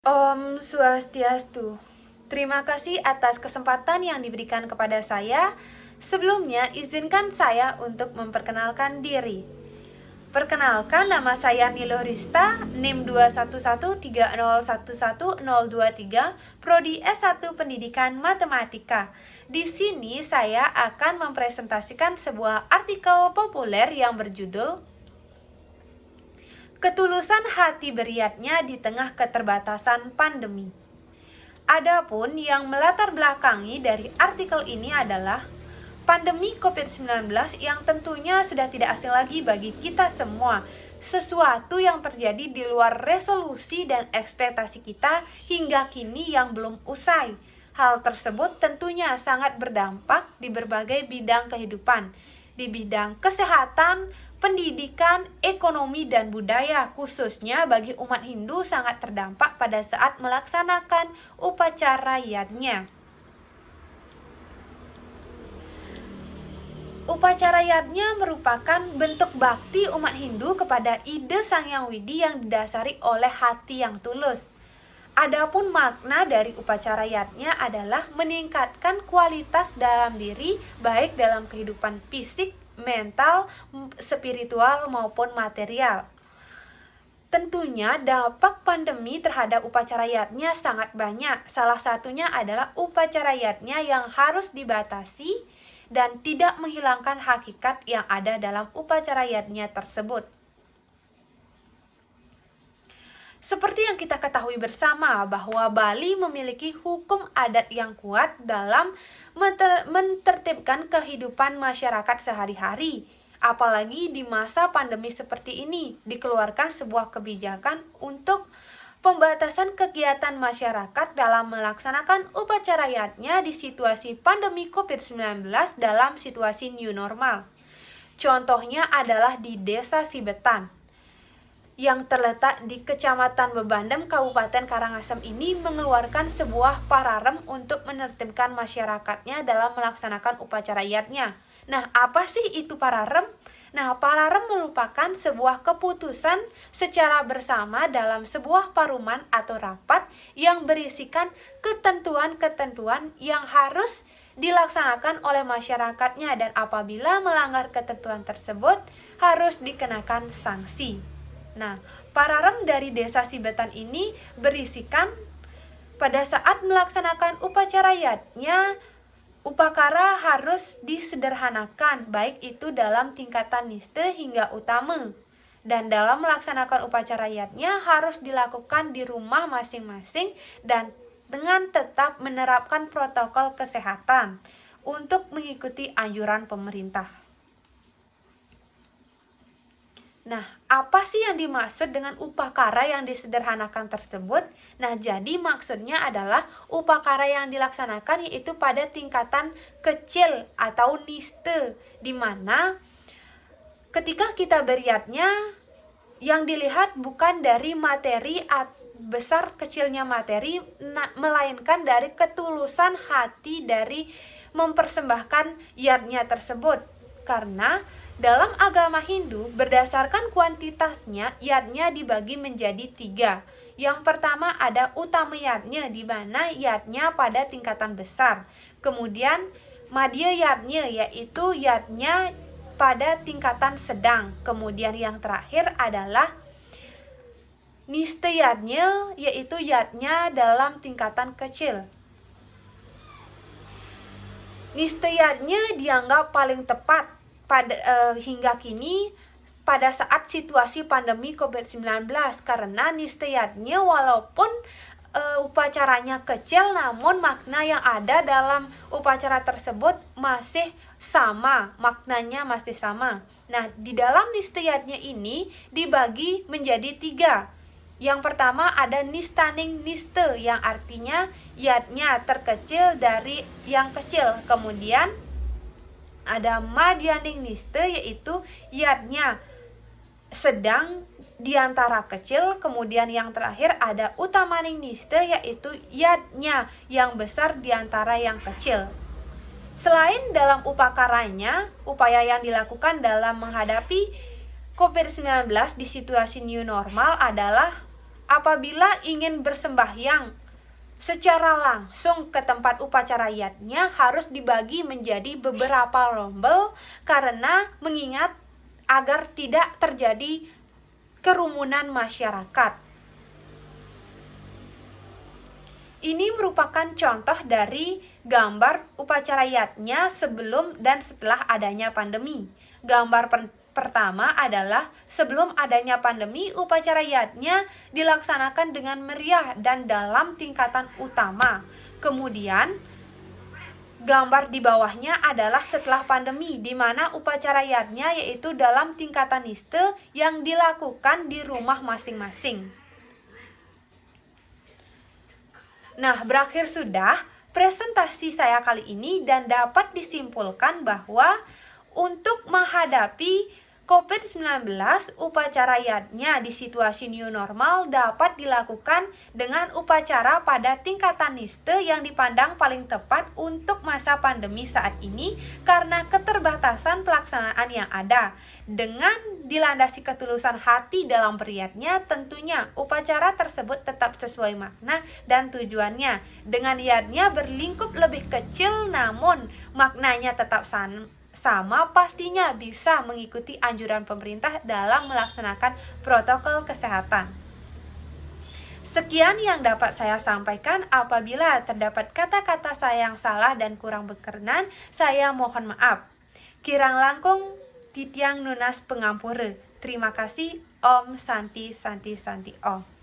Om Swastiastu. Terima kasih atas kesempatan yang diberikan kepada saya. Sebelumnya, izinkan saya untuk memperkenalkan diri. Perkenalkan, nama saya Nilo Rista, NIM 21130111023, Prodi S1 Pendidikan Matematika. Di sini saya akan mempresentasikan sebuah artikel populer yang berjudul Ketulusan hati beriatnya di tengah keterbatasan pandemi. Adapun yang melatar belakangi dari artikel ini adalah pandemi COVID-19 yang tentunya sudah tidak asing lagi bagi kita semua. Sesuatu yang terjadi di luar resolusi dan ekspektasi kita hingga kini yang belum usai. Hal tersebut tentunya sangat berdampak di berbagai bidang kehidupan, di bidang kesehatan, pendidikan, ekonomi, dan budaya, khususnya bagi umat Hindu sangat terdampak pada saat melaksanakan upacara yadnya. Upacara yadnya merupakan bentuk bakti umat Hindu kepada ide Sang Hyang Widi yang didasari oleh hati yang tulus. Adapun makna dari upacara yadnya adalah meningkatkan kualitas dalam diri, baik dalam kehidupan fisik, mental, spiritual maupun material. Tentunya dampak pandemi terhadap upacara yadnya sangat banyak. Salah satunya adalah upacara yadnya yang harus dibatasi dan tidak menghilangkan hakikat yang ada dalam upacara yadnya tersebut. Seperti yang kita ketahui bersama bahwa Bali memiliki hukum adat yang kuat dalam mentertibkan kehidupan masyarakat sehari-hari. Apalagi di masa pandemi seperti ini, dikeluarkan sebuah kebijakan untuk pembatasan kegiatan masyarakat dalam melaksanakan upacara yadnya di situasi pandemi COVID-19 dalam situasi new normal. Contohnya adalah di Desa Sibetan yang terletak di Kecamatan Bebandem, Kabupaten Karangasem ini mengeluarkan sebuah pararem untuk menertibkan masyarakatnya dalam melaksanakan upacara yadnya. Nah, apa sih itu pararem? Nah, pararem merupakan sebuah keputusan secara bersama dalam sebuah paruman atau rapat yang berisikan ketentuan-ketentuan yang harus dilaksanakan oleh masyarakatnya, dan apabila melanggar ketentuan tersebut harus dikenakan sanksi. Nah, pararem dari Desa Sibetan ini berisikan pada saat melaksanakan upacara yadnya, upakara harus disederhanakan, baik itu dalam tingkatan niste hingga utama. Dan dalam melaksanakan upacara yadnya harus dilakukan di rumah masing-masing dan dengan tetap menerapkan protokol kesehatan untuk mengikuti anjuran pemerintah. Nah, apa sih yang dimaksud dengan upakara yang disederhanakan tersebut? Nah, jadi maksudnya adalah upakara yang dilaksanakan yaitu pada tingkatan kecil atau niste, di mana ketika kita beriatnya yang dilihat bukan dari materi besar kecilnya materi, melainkan dari ketulusan hati dari mempersembahkan yadnya tersebut. Karena dalam agama Hindu, berdasarkan kuantitasnya, yadnya dibagi menjadi 3. Yang pertama ada utama yadnya, di mana yadnya pada tingkatan besar. Kemudian madhya yadnya, yaitu yadnya pada tingkatan sedang. Kemudian yang terakhir adalah niste yadnya, yaitu yadnya dalam tingkatan kecil. Niste yadnya dianggap paling tepat hingga kini pada saat situasi pandemi COVID-19, karena niste yadnya walaupun upacaranya kecil, namun makna yang ada dalam upacara tersebut masih sama, maknanya masih sama. Nah, di dalam niste yadnya ini dibagi menjadi 3. Yang pertama ada nistaning niste, yang artinya yadnya terkecil dari yang kecil. Kemudian ada madhyaning niste, yaitu yadnya sedang di antara kecil. Kemudian yang terakhir ada utamaning niste, yaitu yadnya yang besar di antara yang kecil. Selain dalam upakaranya, upaya yang dilakukan dalam menghadapi COVID-19 di situasi new normal adalah apabila ingin bersembahyang secara langsung ke tempat upacara yatnya harus dibagi menjadi beberapa rombel karena mengingat agar tidak terjadi kerumunan masyarakat. Ini merupakan contoh dari gambar upacara yatnya sebelum dan setelah adanya pandemi. Gambar pertama adalah sebelum adanya pandemi, upacara yatnya dilaksanakan dengan meriah dan dalam tingkatan utama. Kemudian gambar di bawahnya adalah setelah pandemi, di mana upacara yatnya yaitu dalam tingkatan niste yang dilakukan di rumah masing-masing. Nah, berakhir sudah presentasi saya kali ini dan dapat disimpulkan bahwa untuk menghadapi COVID-19, upacara yatnya di situasi new normal dapat dilakukan dengan upacara pada tingkatan niste yang dipandang paling tepat untuk masa pandemi saat ini karena keterbatasan pelaksanaan yang ada. Dengan dilandasi ketulusan hati dalam beriatnya, tentunya upacara tersebut tetap sesuai makna dan tujuannya. Dengan yatnya berlingkup lebih kecil namun maknanya tetap sama, pastinya bisa mengikuti anjuran pemerintah dalam melaksanakan protokol kesehatan. Sekian yang dapat saya sampaikan. Apabila terdapat kata-kata saya yang salah dan kurang berkenan, saya mohon maaf. Kirang langkung titiang nunas pengampura. Terima kasih. Om Santi Santi Santi Om.